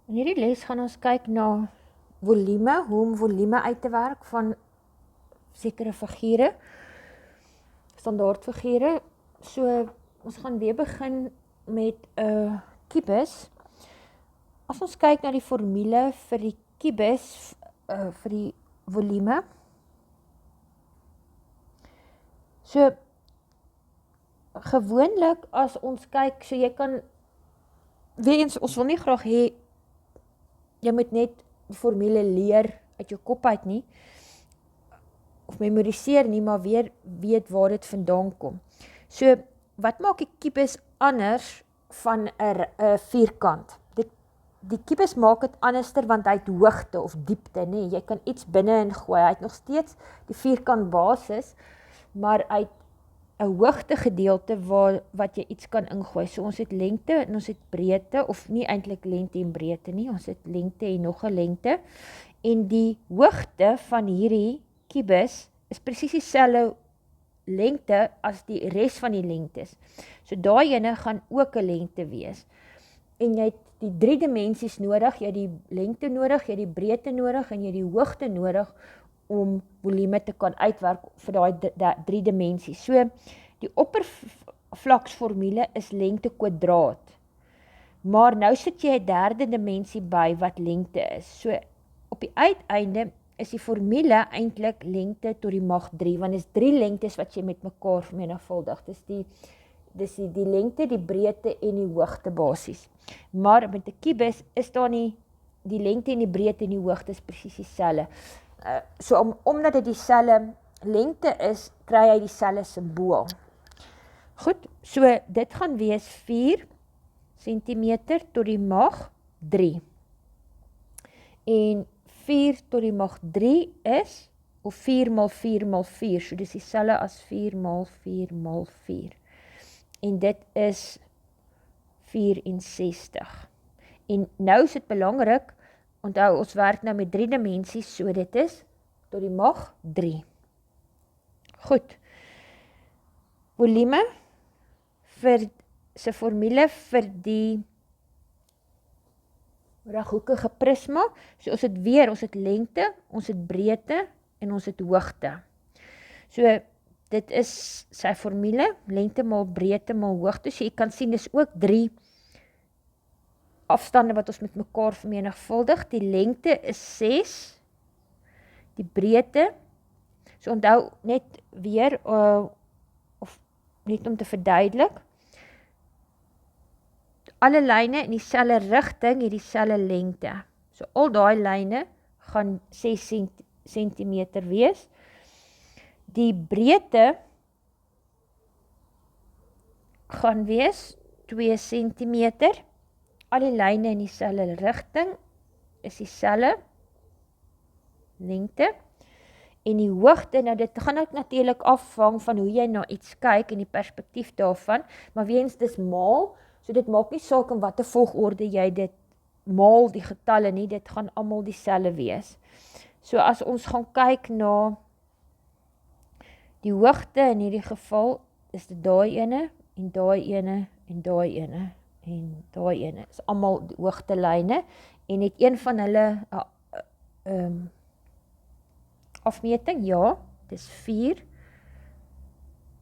In hierdie les gaan ons kyk na volume, hoe om volume uit te werk van sekere figure, standaardfigure. So, ons gaan weer begin met 'n kubus. As ons kyk na die formule vir die kubus, vir die volume. So, gewoonlik as ons kyk, so jy kan, weer eens, ons wil nie graag hê, jy moet net die formule leer uit jou kop uit nie, of memoriseer nie, maar weer weet waar dit vandaan kom. So, wat maak die kubus anders van 'n vierkant? Die kubus maak dit anderster want hy het hoogte of diepte, nee, jy kan iets binne ingooi, hy het nog steeds die vierkant basis, maar hy het 'n hoogte gedeelte wat jy iets kan ingooi. So ons het lengte en ons het breedte, of nie eintlik lengte en breedte nie, ons het lengte en nog 'n lengte. En die hoogte van hierdie kubus is presies dieselfde lengte as die res van die lengtes. So daai ene gaan ook 'n lengte wees. En jy het die 3 dimensies nodig, jy het die lengte nodig, jy het die breedte nodig en jy het die hoogte nodig om volume te kan uitwerk vir daai 3 dimensies. So, die oppervlaksformule is lengte kwadraat. Maar nou sit jy 'n derde dimensie by wat lengte is. So, op die uiteinde is die formule eintlik lengte tot die mag 3, want dit is 3 lengtes wat jy met mekaar vermenigvuldig. Dis die lengte, die breedte en die hoogte basies. Maar met 'n kubus is daar nie die lengte en die breedte en die hoogte is presies dieselfde. So omdat dit dieselfde lengte is, kry hy dieselfde simbool. Goed, so dit gaan wees 4 cm tot die mag 3. En 4 tot die mag 3 is, of 4 mal 4 mal 4, so dis dieselfde as 4 mal 4 mal 4. En dit is 64. En nou is dit belangrik, onthou, ons werk nou met 3 dimensies, so dit is tot die mag 3. Goed. Volume vir se formule vir die reghoekige prisma. So ons het lengte, ons het breedte en ons het hoogte. So dit is sy formule, lengte mal breedte mal hoogte. So jy kan sien, dis ook 3 afstande wat ons met mekaar vermenigvuldig. Die lengte is 6, die breedte, so onthou net weer, of net om te verduidelik, alle lyne in dieselfde rigting het dieselfde lengte. So al daai lyne gaan 6 cm wees. Die breedte gaan wees 2 cm. Al die lyne in dieselfde rigting is dieselfde lengte. En die hoogte, nou dit gaan ook natuurlik afhang van hoe jy na iets kyk en die perspektief daarvan, maar weens dis maal, so dit maak nie saak in watter volgorde jy dit maal die getalle nie, dit gaan almal dieselfde wees. So as ons gaan kyk na die hoogte in hierdie geval, is dit daai ene en daai ene en daai ene en daai ene. Is almal die hoogtelyne en het een van hulle afmeting, ja, dis 4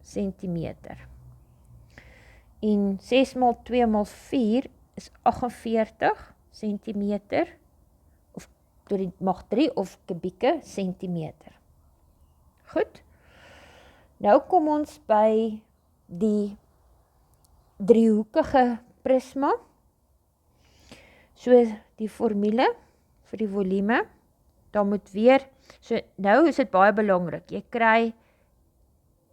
cm. En 6 mal 2 mal 4 is 48 cm, of tot die mag 3 of kubieke centimeter. Goed. Nou kom ons by die driehoekige prisma. So die formule vir die volume, dan moet weer, so nou is dit baie belangrik, jy kry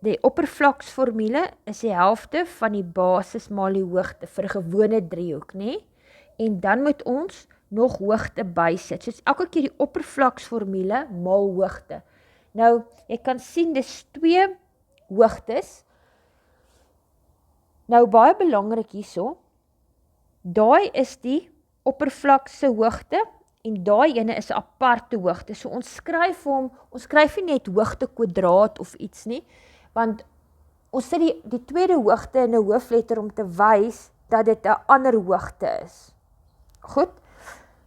die oppervlaksformule is die helfte van die basis maal die hoogte vir 'n gewone driehoek, nê? En dan moet ons nog hoogte bysit. So elke keer die oppervlaksformule maal hoogte. Nou, jy kan sien dis 2 hoogtes. Nou baie belangrik hierso, daai is die oppervlakse hoogte en daai ene is 'n aparte hoogte. So ons skryf nie net hoogte kwadraat of iets nie, want ons sit die tweede hoogte in 'n hoofletter om te wys dat dit 'n ander hoogte is. Goed?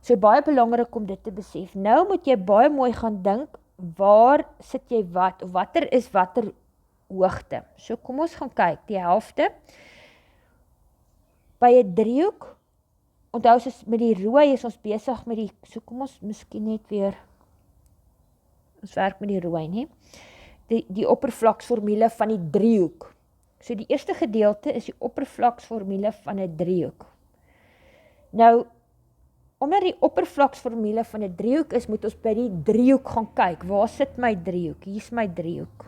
So baie belangrik om dit te besef. Nou moet jy baie mooi gaan dink, waar sit jy wat, of watter is watter hoogte. So kom ons gaan kyk, die helfte. By 'n driehoek, onthou soos met die rooi is ons besig met die, so kom ons miskien net weer, ons werk met die rooi nie, die oppervlaksformule van die driehoek. So die eerste gedeelte is die oppervlaksformule van 'n driehoek. Nou, omdat die oppervlaksformule van 'n driehoek is, moet ons by die driehoek gaan kyk. Waar sit my driehoek? Hier is my driehoek.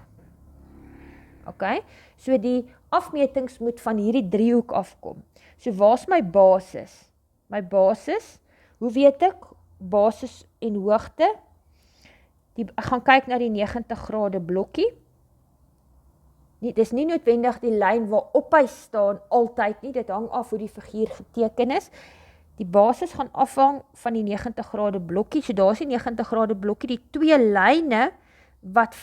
Ok, so die afmetings moet van hierdie driehoek afkom. So waar is my basis? My basis, hoe weet ek? Basis en hoogte. Ek gaan kyk na die 90 grade blokkie. Dit is nie noodwendig die lyn waarop hy staan altyd nie, dit hang af hoe die figuur geteken is. Die basis gaan afhang van die 90 grade blokkie, so daar is die 90 grade blokkie, die twee lyne wat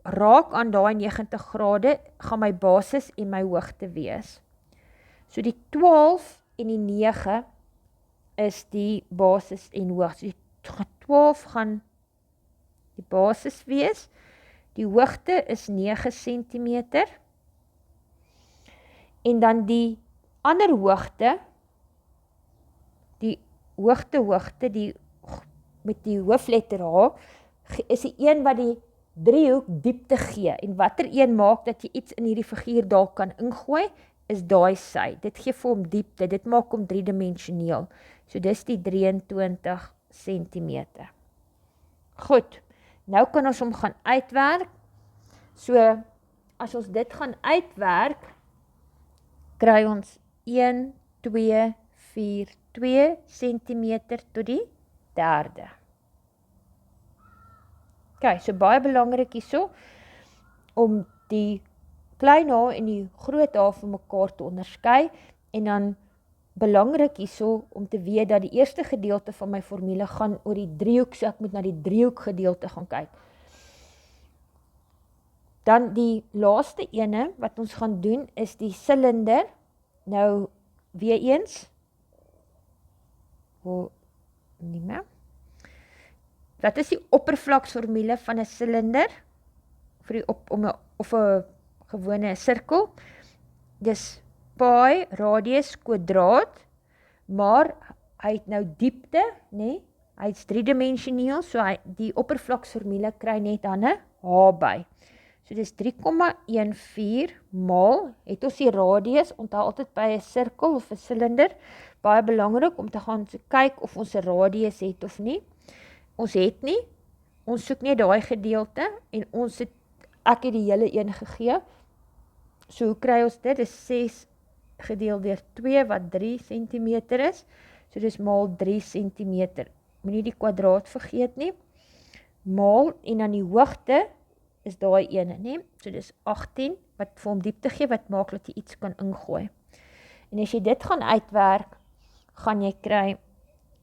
raak aan daai 90 grade, gaan my basis en my hoogte wees. So die 12 en die 9 is die basis en hoogte. So die 12 gaan die basis wees, die hoogte is 9 cm, en dan die ander hoogte, die hoogte, met die hoofletter H, is die een wat die driehoek diepte gee, en watter een maak dat jy iets in hierdie figuur daar kan ingooi, is daai sy. Dit gee vir hom diepte, dit maak hom driedimensioneel. So dis die 23 cm. Goed, nou kan ons hom gaan uitwerk. So, as ons dit gaan uitwerk, kry ons 1, 2, 4, 2 cm tot die derde. Ok, so baie belangrik hierso, om die klein h en die groot h van mekaar te onderskei, en dan belangrik hierso om te weet dat die eerste gedeelte van my formule gaan oor die driehoek, so ek moet na die driehoek gedeelte gaan kyk. Dan die laaste ene wat ons gaan doen is die silinder. Nou weer eens. Nie meer. Wat is die oppervlaksformule van 'n silinder? Of 'n gewone sirkel? Dis pi radius kwadraat, maar hy het nou diepte, nê? Hy is driedimensioneel, so die oppervlaksformule kry net dan 'n h by. So dis 3,14 maal, het ons die radius, onthou altyd by 'n sirkel of 'n silinder, baie belangrik om te gaan kyk of ons 'n radius het of nie. Ons het nie, ons soek net daai gedeelte, en ek het die hele een gegee. So hoe kry ons dit? Dis 6 gedeel deur 2 wat 3 cm is, so dis maal 3 cm. Moenie die kwadraat vergeet nie. Maal, en dan die hoogte, is daai ene, nee? So dis 18, wat vir hom diepte gee, wat maak dat jy iets kan ingooi. En as jy dit gaan uitwerk, gaan jy kry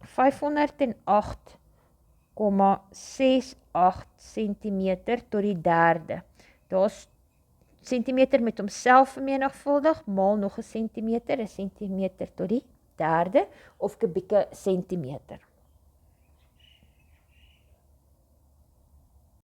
508,68 cm tot die derde. Daar's centimeter met homself vermenigvuldig, maal nog 'n centimeter tot die derde, of kubieke centimeter.